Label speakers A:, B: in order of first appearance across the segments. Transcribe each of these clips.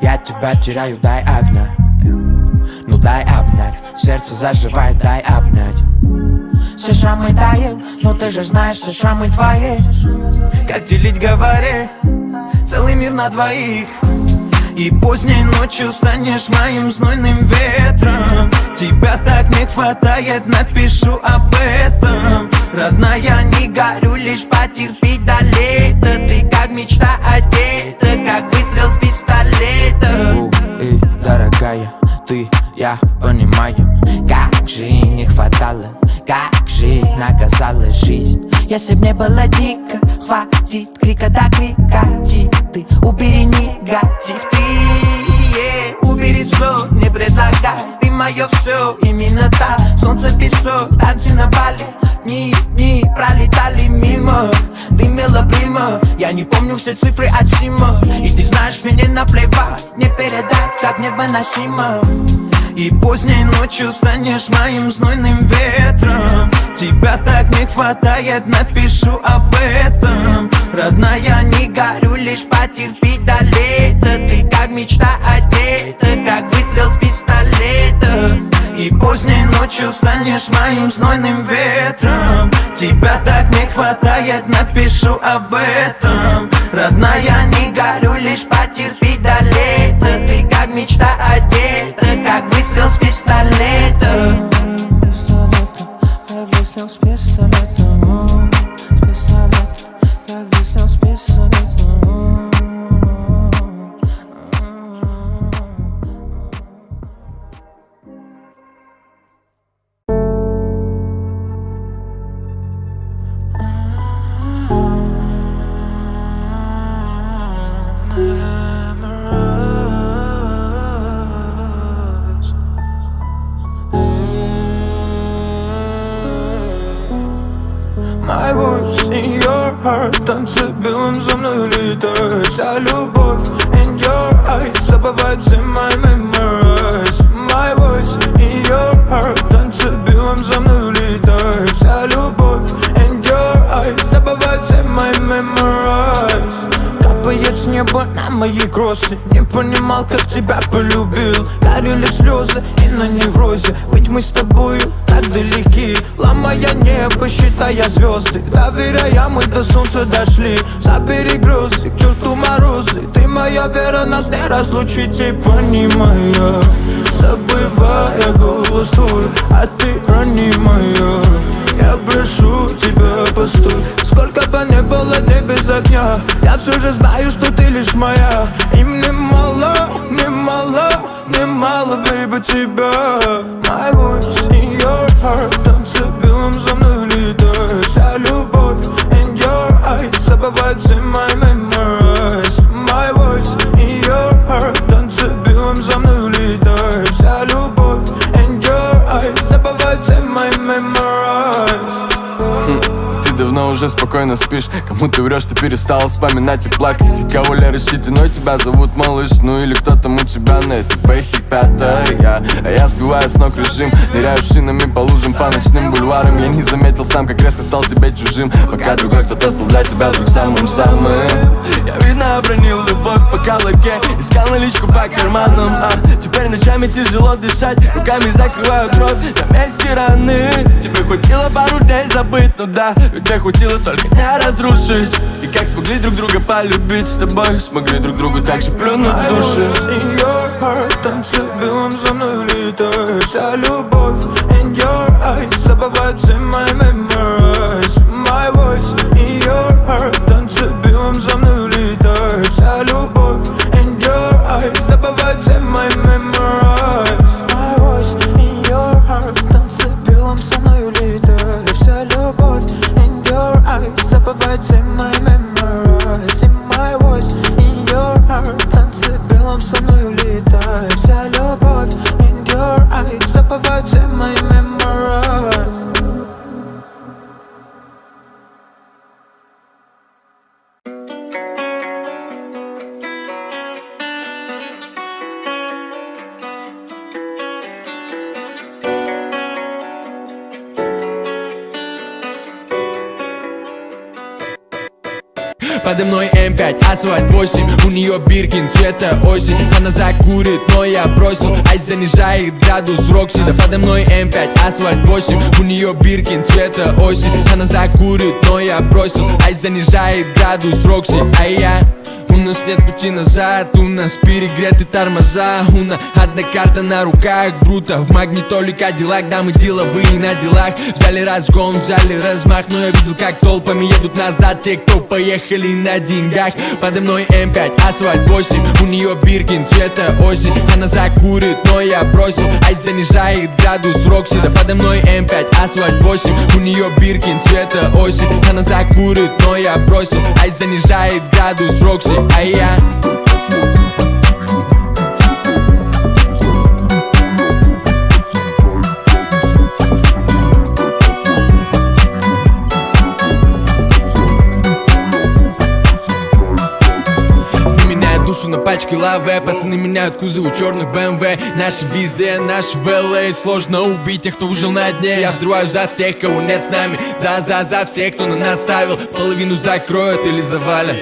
A: Я тебя теряю, дай огня. Ну дай обнять, сердце заживает, дай обнять. Все шрамы тают, но ты же знаешь, все шрамы твои. Как делить, говори, целый мир на двоих. И поздней ночью станешь моим знойным ветром. Тебя так не хватает, напишу об этом. Родная, не горю, лишь потерпи до лета. Ты как мечта одета, как выстрел с пистолета. Эй, дорогая, ты, я понимаю, как же не хватало, как же наказала жизнь. Если б не было дико, хватит крика до крика. Ты убери негатив, ты убери сон, не предлагай. Ты мое все, именно так. Солнце, песок, танцы на Бали. Дни пролетали мимо. Дымила прима, я не помню все цифры от Сима. И ты знаешь, мне наплевать, не передать, как невыносимо. И поздней ночью станешь моим знойным ветром. Тебя так не хватает, напишу об этом. Родная, не горю, лишь потерпи до лета. Ты как мечта одета, как выстрел с пистолета. И поздней ночью станешь моим знойным ветром. Тебя так не хватает, напишу об этом. Родная, не горю, лишь потерпи до лета. Ты как мечта одета, как выстрел с пистолета. Как выстрел с пистолетом. Как выстрел с пистолетом.
B: My voice in your heart, танцы белым за мной летает. Вся любовь in your eyes, забывает все my memories. My voice in your heart, танцы белым за мной летает. Вся любовь in your eyes, забывает все my memories. Капает с неба на мои кроссы. Не понимал, как тебя полюбил. Горели слезы и на неврозе. Ведь мы с тобою так далеки, ломая небо, считая звезды. Доверяя, мы до солнца дошли. Забери грозы, к черту морозы. Ты моя вера, нас не разлучить. И понимая, забывая голос твой, а ты ранимая. Я прошу тебя, постой. Сколько бы не было дней без огня, я все же знаю, что ты лишь моя. И мне мало, мне мало, мне мало, baby, тебя. My voice in your heart, танцы белым за мной летает. Вся любовь in your eyes, забывает все my memories. My voice in your heart, танцы белым за мной летает. Вся любовь in your eyes, забывает все my memories.
C: Давно уже спокойно спишь. Кому ты врешь, ты перестала вспоминать и плакать. И кого ли рассчитанной тебя зовут малыш. Ну или кто там у тебя на этой бэхе пятая. А я сбиваю с ног режим. Ныряю шинами по лужам, по ночным бульварам. Я не заметил сам, как резко стал тебе чужим. Пока другой кто-то стал для тебя вдруг самым-самым. Я, видно, обронил любовь по каблуке. Искал наличку по карманам. Теперь ночами тяжело дышать. Руками закрываю кровь на месте раны. Тебе хватило пару дней забыть, ну да. Тебе хватило только не разрушить. И как смогли друг друга полюбить с тобой, смогли друг другу так же плюнуть в души.
B: In your heart, танцы белым за мной летает. Вся любовь in your eyes, забывает все my memories. My voice in your heart, танцы белым за мной летает. Вся любовь in your eyes, забывает все my memories. My voice in your heart, танцы белым за мной летает. Вся любовь in your eyes, забывает все my memories. In my voice in your heart, танцы белым со мной летает. Вся любовь
A: Подо мной М5, асфальт 8. У нее Биркин, цвета осень. Она закурит, но я бросил. Айс занижает градус Рокси. Да подо мной М5, асфальт 8. У нее Биркин, цвета осень. Она закурит, но я бросил. Айс занижает градус Рокси. А я... У нас нет пути назад, у нас перегреты тормоза. У нас одна карта на руках, бруто. В магнитоле Кадиллак, да мы деловые на делах. Взяли разгон, взяли размах. Но я видел, как толпами едут назад те, кто поехали на деньгах. Подо мной М5, асфальт 8. У нее Биркин, цвета осень. Она закурит, но я бросил. Айс занижает градус Рокси. Да подо мной М5, асфальт 8. У нее Биркин, цвета осень. Она закурит, но я бросил. Айс занижает градус Рокси. А я... Меняют душу на пачке лаве. Пацаны меняют кузовы черных BMW. Наши везде, наши в LA. Сложно убить тех, кто выжил на дне. Я взрываю за всех, кого нет с нами. За всех, кто на нас ставил. Половину закроют или завалят.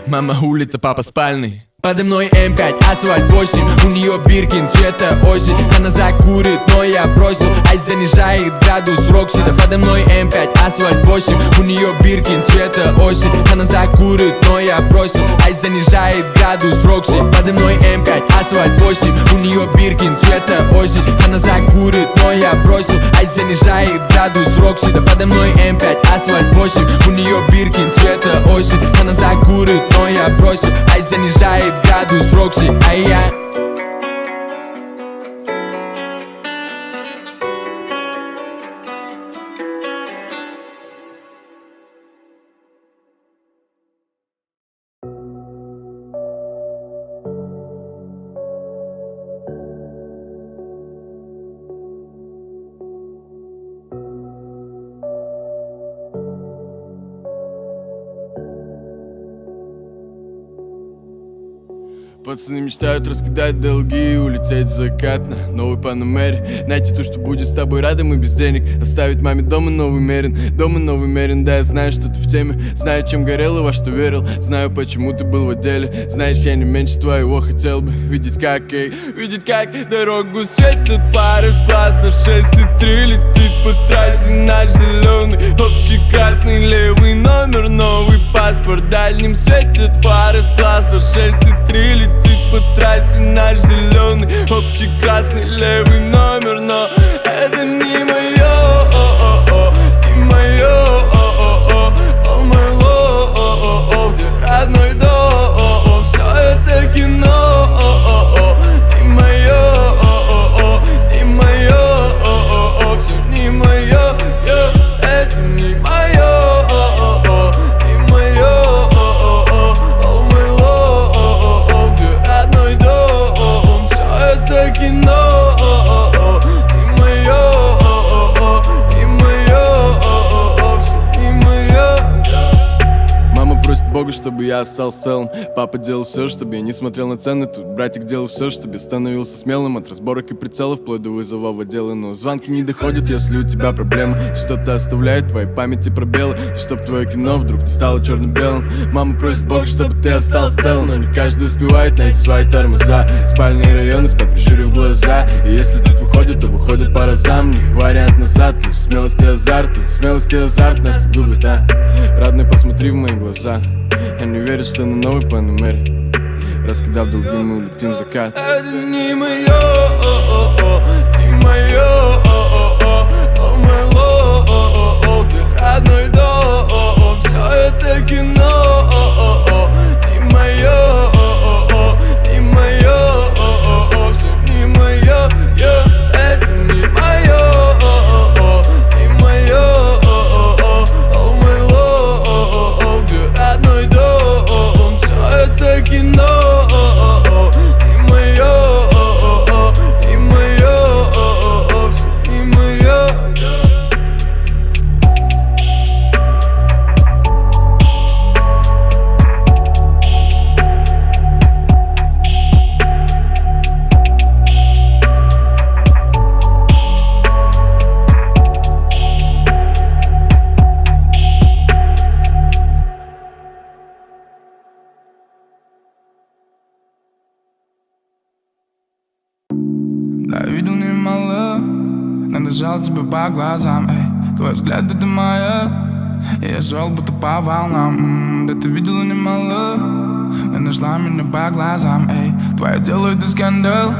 A: Мама улица, папа спальный. Подо мной М5, асфальт 8. У нее Биркин, цвета осень. Она закурит, но я бросил. Айс занижает градус Рокси. Да подо мной М5, асфальт 8. У нее Биркин, цвета осень. Она закурит, но я бросил. Айс занижает градус Рокси. Подо мной М5, асфальт 8. У нее Биркин, цвета осень. Она закурит, но я бросил. Айс занижает градус Рокси. Да подо мной М5, асфальт 8. У нее Биркин, цвета осень. Она закурит, но я бросил. Айс занижает градус Рокси, а я...
C: Пацаны мечтают раскидать долги и улететь в закат на новой Панамере. Найти то, что будет с тобой рядом и без денег. Оставить маме дома новый Мерин. Дома новый Мерин, да я знаю, что ты в теме. Знаю, чем горел и во что верил. Знаю, почему ты был в отделе. Знаешь, я не меньше твоего хотел бы видеть как дорогу светят фары с класса 6,3. Летит по трассе наш зеленый, общий красный, левый номер, новый паспорт. Дальним светят фары с класса 6,3. Летит по трассе наш зеленый, общий красный, левый номер. Но это не мое, не мое, all my love, где родной дом. Все это кино, не мое, не мое, все не мое, это не мое, не мое, all my love, где родной дом. Все это кино. Богу, чтобы я остался целым. Папа делал все, чтобы я не смотрел на цены. Тут братик делал все, чтобы я становился смелым. От разборок и прицелов вплоть до вызова в отделы. Но звонки не доходят, если у тебя проблемы. Что-то оставляет в твоей памяти пробелы. И чтоб твое кино вдруг не стало черно-белым. Мама просит Бога, чтобы ты остался целым. Но не каждый успевает найти свои тормоза. Спальные районы спят, прищурив глаза. И если тут выходит, то выходит по разам. Не вариант назад, лишь смелость и азарт. Тут смелость и азарт нас губит, а? Родной, посмотри в мои глаза. Они верят, что на новой Панамере, раскидав долги, мы улетим в закат. Это не мое, не мое, all my love, где родной дом. Все это кино, не мое, не мое, все не мое, это не мое, не мое, all my love, где родной дом. Все это кино.
D: Да, я видел немало, надо тебе по глазам, эй. Твой взгляд — это моя, и я шел будто по волнам. Да ты видела немало, ты нашла меня по глазам, эй. Твое дело — это скандал,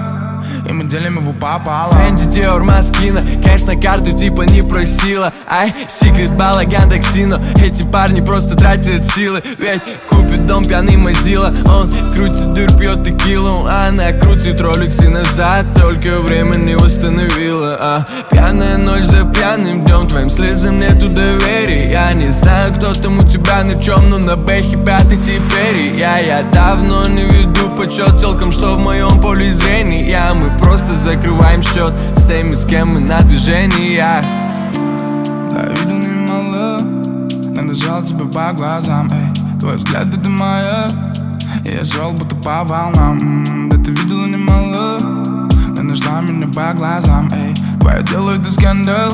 D: и мы делим его пополам.
C: Фэнди, Диор, Маскина, конечно, карту типа не просила. Ай, секрет, балаган, такси, но эти парни просто тратят силы. Ведь купит дом пьяный Мазила, он крутит дыр, пьет текилу. Она крутит роликсы назад, только время не восстановила. Пьяная ночь за пьяным днем, твоим слезам нету доверия. Я не знаю, кто там у тебя на чем, но на бэхе пятый теперь. Я давно не веду почет целком, что в моем поле зрения. Мы просто закрываем счет с теми, с кем мы на движении.
D: Да, я видел немало, надо тебе по глазам, эй. Твой взгляд — это моя, и я шел будто по волнам. Да ты видела немало, ты нашла меня по глазам, эй. Твое дело — это скандал,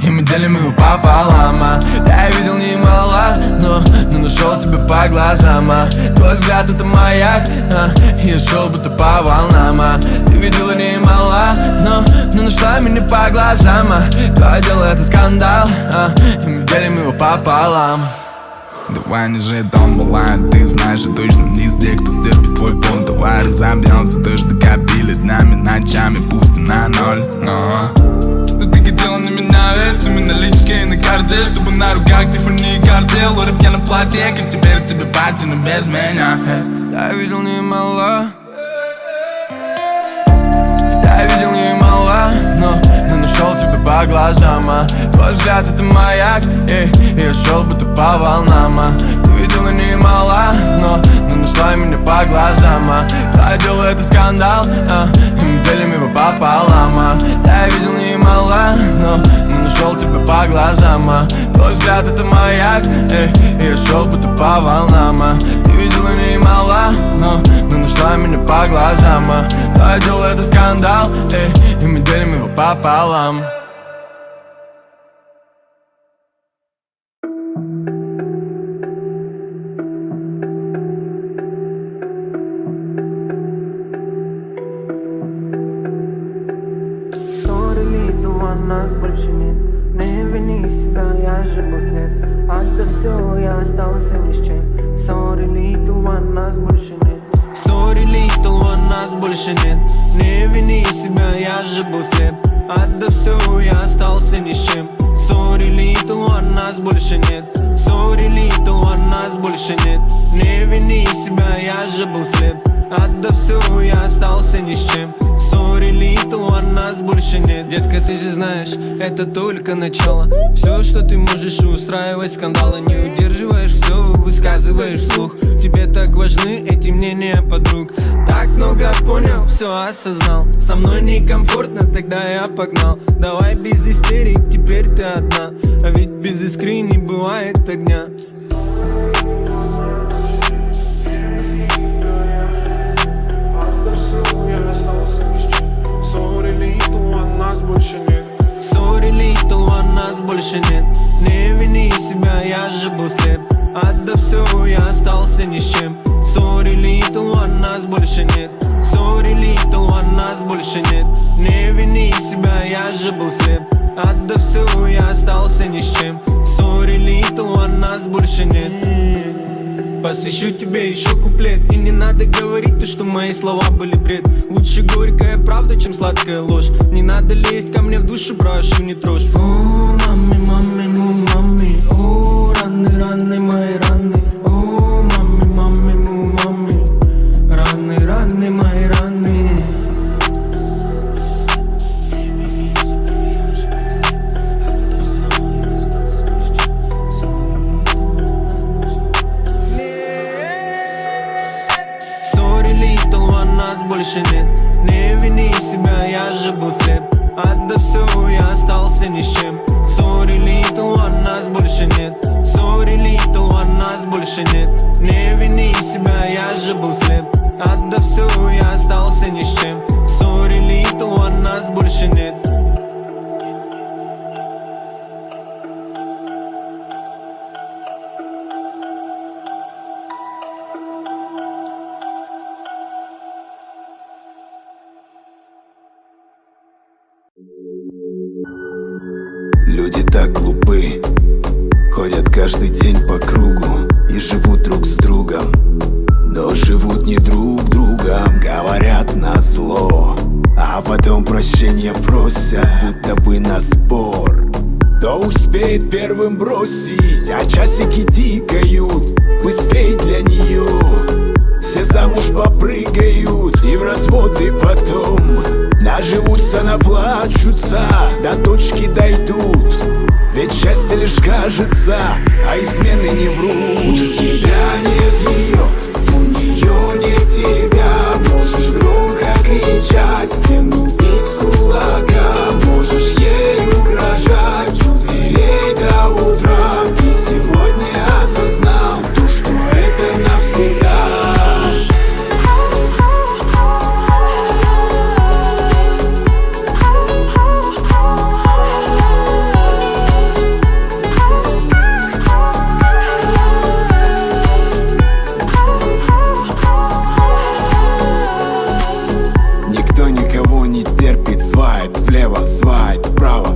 D: и мы делим его пополам. Да, я видел немало, но нашел тебя по глазам. Твой взгляд — это маяк, и я шел будто по волнам. Ты видела немало, но нашла меня по глазам. Твое дело — это скандал, и мы делим его пополам. Давай не же там бывает, ты знаешь, что точно не из тех, кто стерпит твой пон. Давай разобьемся, то, что копили днями, ночами, пустим на ноль. Но ты хотела на меня эцами, наличкой на карте, чтобы на руках Тиффани и картел. Рэп я на платье, как теперь тебе пати, но без меня.
C: Да, я видел немало, да, я видел немало, но нашел тебя по глазам. Твой взгляд — это маяк, и я шел будто по волнам. Ты видела немало, но нашла меня по глазам. Твое дело — это скандал, и мы делим его пополам. Да, я видел немало, но нашел тебя по глазам. Твой взгляд — это маяк, и я шел будто по волнам. Ты видела немало, но нашла меня по глазам. Твое дело — это скандал, и мы делим его пополам.
E: Нас больше нет, не вини себя, я же был слеп. Отдав все, я остался ни с чем. Sorry, little one, нас больше нет. Sorry, little one, нас больше нет. Не вини себя, я же был слеп. Отдав все, я остался ни с чем. Sorry, little one, нас больше нет. Sorry, little one, нас больше нет. Не вини себя, я же был слеп. Отдав все, я остался ни с чем. Sorry, little one, нас больше нет. Детка, ты же знаешь, это только начало. Все, что ты можешь, устраивать скандалы. Не удерживаешь все, высказываешь вслух. Тебе так важны эти мнения подруг. Так много понял, все осознал. Со мной некомфортно, тогда я погнал. Давай без истерик, теперь ты одна. А ведь без искры не бывает огня.
B: Sorry, little one, нас больше нет.
E: Sorry, little one, нас больше нет. Не вини себя, я же был слеп. Отдав все, я остался ни с чем. Sorry, little one, нас больше нет. Sorry, little one, нас больше нет. Не вини себя, я же был слеп. Отдав все, я остался ни с чем. Sorry, little one, нас больше нет. Посвящу тебе еще куплет. И не надо говорить то, что мои слова были бред. Лучше горькая правда, чем сладкая ложь. Не надо лезть ко мне в душу, прошу, не трожь. О, мами, мами, му, мами. О, раны, раны, мои раны. О, мами, мами, му, мами. Раны, раны, мои раны. Больше нет, не вини себя, я же был слеп. Отдав все, я остался ни с чем. Sorry, little one, нас больше нет. Sorry, little one, нас больше нет. Не вини себя, я же был слеп. Отдав все, я остался ни с чем. Sorry, little one, нас больше нет.
F: Люди так глупы, ходят каждый день по кругу и живут друг с другом, но живут не друг другом. Говорят назло, а потом прощения просят, будто бы на спор. Кто успеет первым бросить, а часики тикают быстрей для нее. Все замуж попрыгают и в развод, и потом наживутся, наплачутся, до точки дойдут. Ведь счастье лишь кажется, а измены не врут. У тебя нет ее, у нее нет тебя. Можешь громко кричать, стену бить с кулака. Можешь ей угрожать у дверей до утра. Ты сегодня осознал то, что это навсегда. Свайп вправо.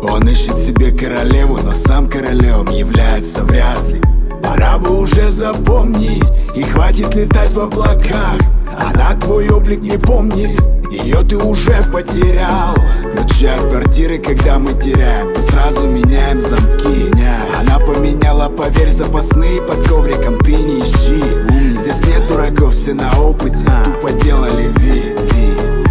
F: Он ищет себе королеву, но сам королем является вряд ли. Пора бы уже запомнить, и хватит летать в облаках. Она твой облик не помнит, ее ты уже потерял. Ключи от квартиры, когда мы теряем, то сразу меняем замки. Она поменяла, поверь, запасные под ковриком, ты не ищи. Здесь нет дураков, все на опыте, тупо делали вид.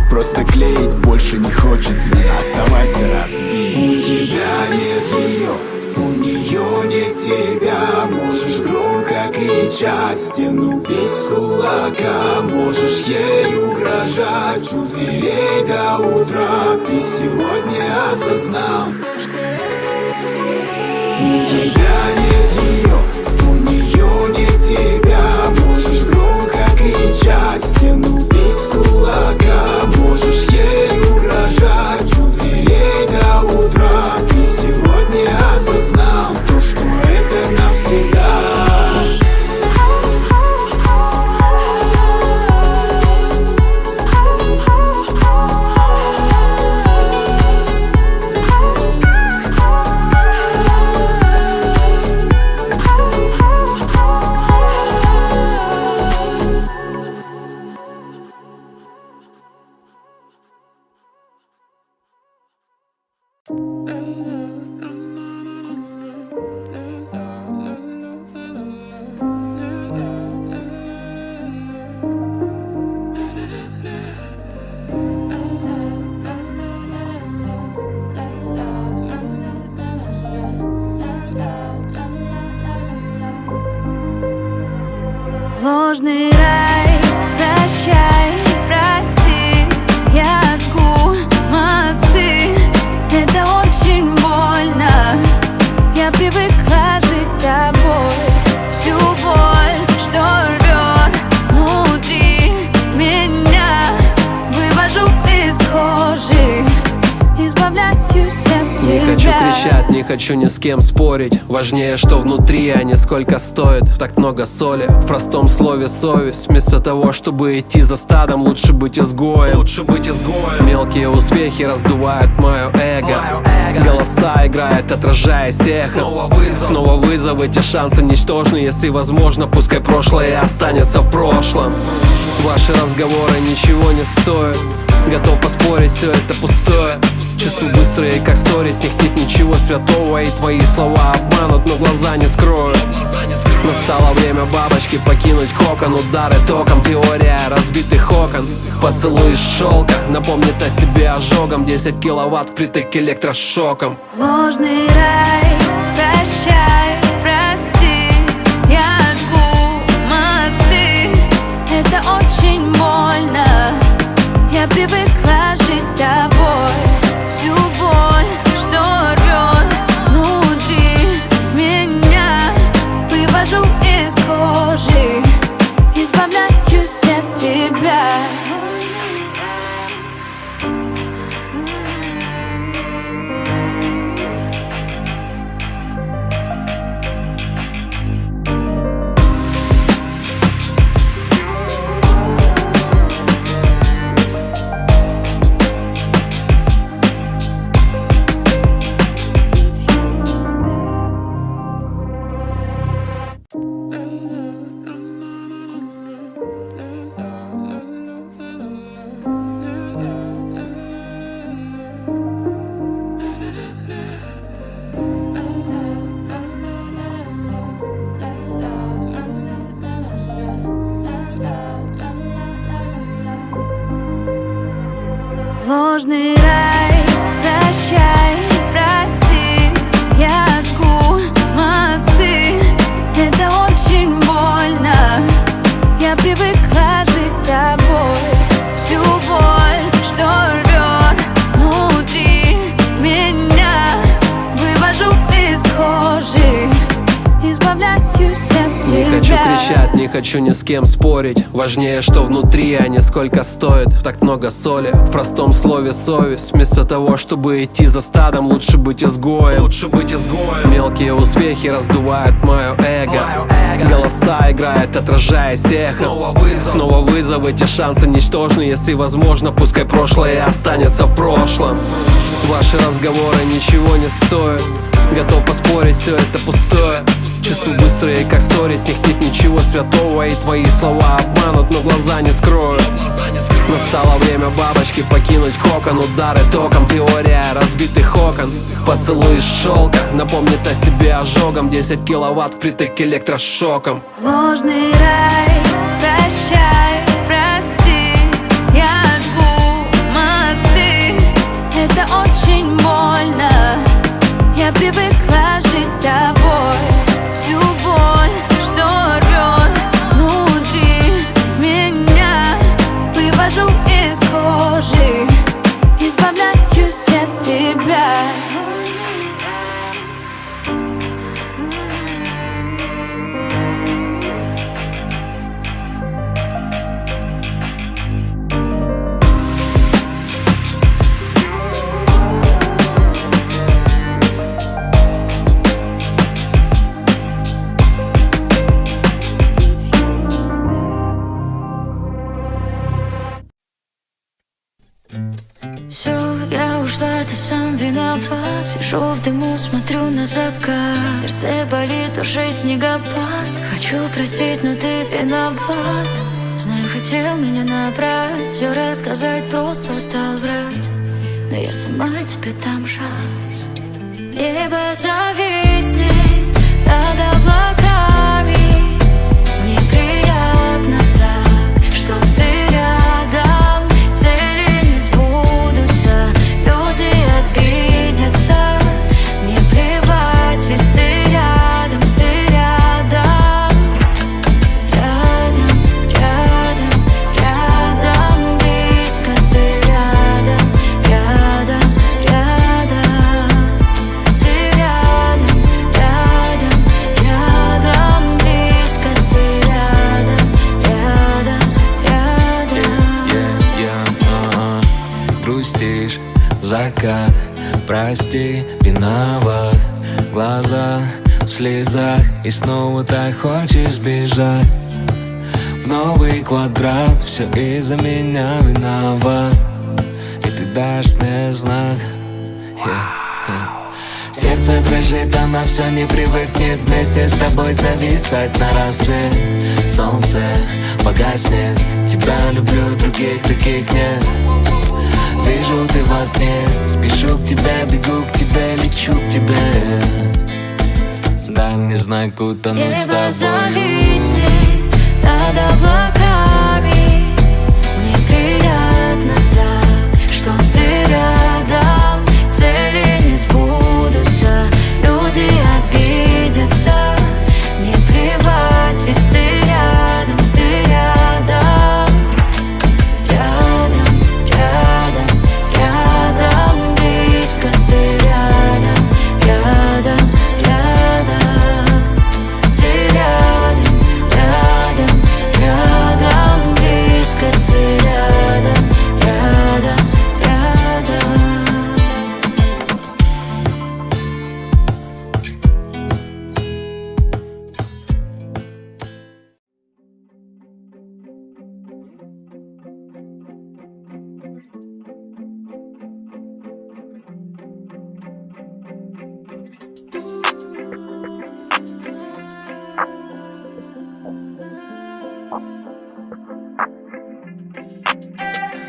F: Просто клеить больше не хочется, оставайся разбит. У тебя нет ее, у нее нет тебя. Можешь громко кричать, стену бить с кулака. Можешь ей угрожать у дверей до утра. Ты сегодня осознал. У тебя нет ее, у нее нет тебя. Можешь громко кричать, стену бить с кулака. Можешь ей угрожать у дверей до утра. Ты сегодня осознал то, что это навсегда.
G: Ложный рай, прощай, прости. Я жгу мосты, это очень больно. Я привыкла жить тобой. Всю боль, что рвет внутри меня, вывожу из кожи, избавляюсь от тебя.
H: Не хочу кричать, не хочу ни с кем спорить. Важнее, что внутри, а не сколько стоит. Так много соли в простом слове совесть. Вместо того, чтобы идти за стадом, лучше быть изгоем. Мелкие успехи раздувают мое эго. Голоса играют, отражаясь эхом. Снова вызов, эти шансы ничтожны. Если возможно, пускай прошлое останется в прошлом. Ваши разговоры ничего не стоят. Готов поспорить, все это пустое. Чувства быстрые, как сторис, с них нет ничего святого. И твои слова обманут, но глаза не скроют. Настало время бабочки покинуть кокон. Удары током, теория разбитых окон. Поцелуй из шелка напомнит о себе ожогом. 10 киловатт впритык электрошоком.
G: Ложный рай, прощай, прости. Я жгу мосты, это очень больно. Я привыкла жить тобой. Всю боль, что рвет внутри меня, вывожу из кожи, избавляюсь от тебя. Ложный рай, прощай, прости. Я жгу мосты, это очень больно. Я привыкла жить тобой. Всю боль, что рвет внутри меня, вывожу из кожи, избавляюсь от тебя.
H: Не хочу кричать, не хочу ни с кем спорить. Важнее, что внутри, а не сколько стоит. Так много соли в простом слове совесть. Вместо того, чтобы идти за стадом, лучше быть изгоем. Мелкие успехи раздувают мое эго. Голоса играют, отражаясь эхом. Снова вызов, эти шансы ничтожны. Если возможно, пускай прошлое останется в прошлом. Ваши разговоры ничего не стоят. Готов поспорить, все это пустое. Чувства быстрые, как сторис, в них нет ничего святого. И твои слова обманут, но глаза не скроют. Настало время бабочки покинуть кокон. Удары током, теория разбитых окон. Поцелуй из шелка напомнит о себе ожогом. 10 киловатт впритык электрошоком.
G: Ложный рай, прощай, прости. Я жгу мосты, это очень больно. Я привыкла жить тобой. Всю боль, что рвет внутри меня, вывожу из кожи, избавляюсь от тебя.
I: Все, я ушла, ты сам виноват. Сижу в дыму, смотрю на закат. Сердце болит, уже снегопад. Хочу простить, но ты виноват. Знаю, хотел меня набрать, все рассказать, просто устал врать. Но я сама тебе дам шанс. Небо зависнет над облаками. Мне приятно так, что ты рядом. Цели не сбудутся, люди обидятся. Мне плевать, ведь ты рядом, ты рядом. Рядом, рядом, рядом, близко ты рядом. Рядом, рядом, ты рядом, рядом, рядом, близко ты рядом. Рядом, рядом.
J: Грустишь в закат, прости, виноват. Глаза в слезах, и снова так хочешь сбежать в новый квадрат. Все из-за меня виноват, и ты дашь мне знак. Сердце дрожит, она все не привыкнет вместе с тобой зависать на рассвет. Солнце погаснет, тебя люблю, других таких нет. Вижу, ты в окне, спешу к тебе, бегу к тебе, лечу к тебе. Дай мне знак, утону с
I: Небо
J: тобой.
I: зависнет над облаками. Мне приятно так, что ты рядом. Цели не сбудутся, люди обидятся. Мне плевать, ведь ты рядом, ты рядом. Рядом, рядом, рядом, близко ты рядом. Рядом, рядом, ты рядом, рядом, рядом, близко ты рядом. Рядом, рядом.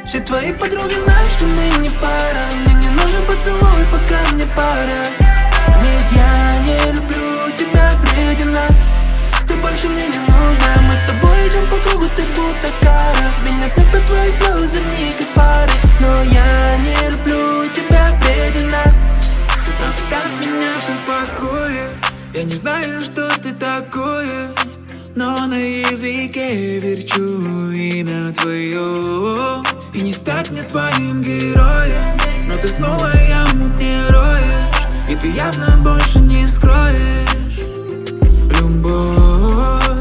B: Все твои подруги знают, что мы не пара. Мне не нужен поцелуй, пока мне пора. Ведь я не люблю тебя вредина. Ты больше мне не нужна. Мы с тобой идем по кругу, ты будто кара. Меня слепят твои слезы, мне как фары. Но я Не знаю, что ты такое, но на языке верчу имя твое. И не стать мне твоим героем, но ты снова яму мне роешь, и ты явно больше не скроешь любовь.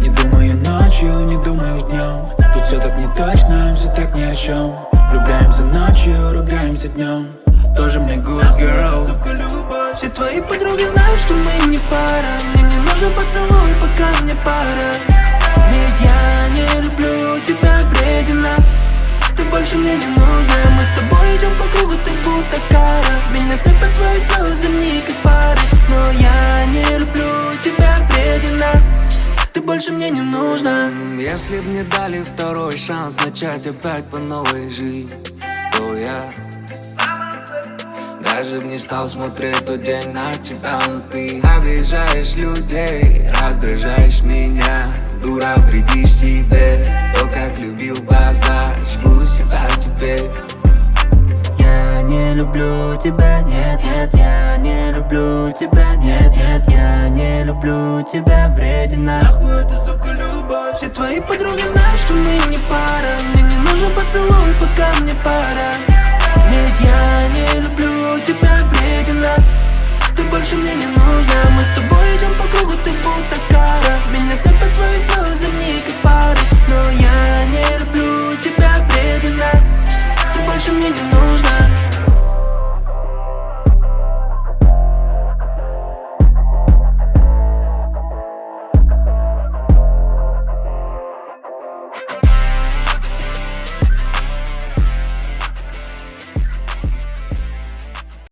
B: Не думаю ночью, не думаю днем. Тут все так не точно, все так ни о чем. Влюбляемся ночью, ругаемся днем. Тоже мне good girl. Все твои подруги знают, что мы не пара. Мне не нужен поцелуй, пока мне пара. Ведь я не люблю тебя, вредина. Ты больше мне не нужна. Мы с тобой идем по кругу, ты будто кара. Меня слепят твои слезы, мне как фары. Но я не люблю тебя, вредина. Ты больше мне не нужна.
J: Если б мне дали второй шанс начать опять по новой жить, то я даже б не стал смотреть тот день на тебя. Но ты обижаешь людей, раздражаешь меня. Дура, вредишь себе. То, как любил глаза, жгу себя теперь.
E: Я не люблю тебя, нет, нет, я не люблю тебя, нет, нет, я не люблю тебя, вредина.
B: Нахуй это, сука, любовь.
E: Все твои подруги знают, что мы не пара. Мне не нужен поцелуй, пока мне пара. Ведь я не люблю тебя, вредина. Ты больше мне не нужна. Мы с тобой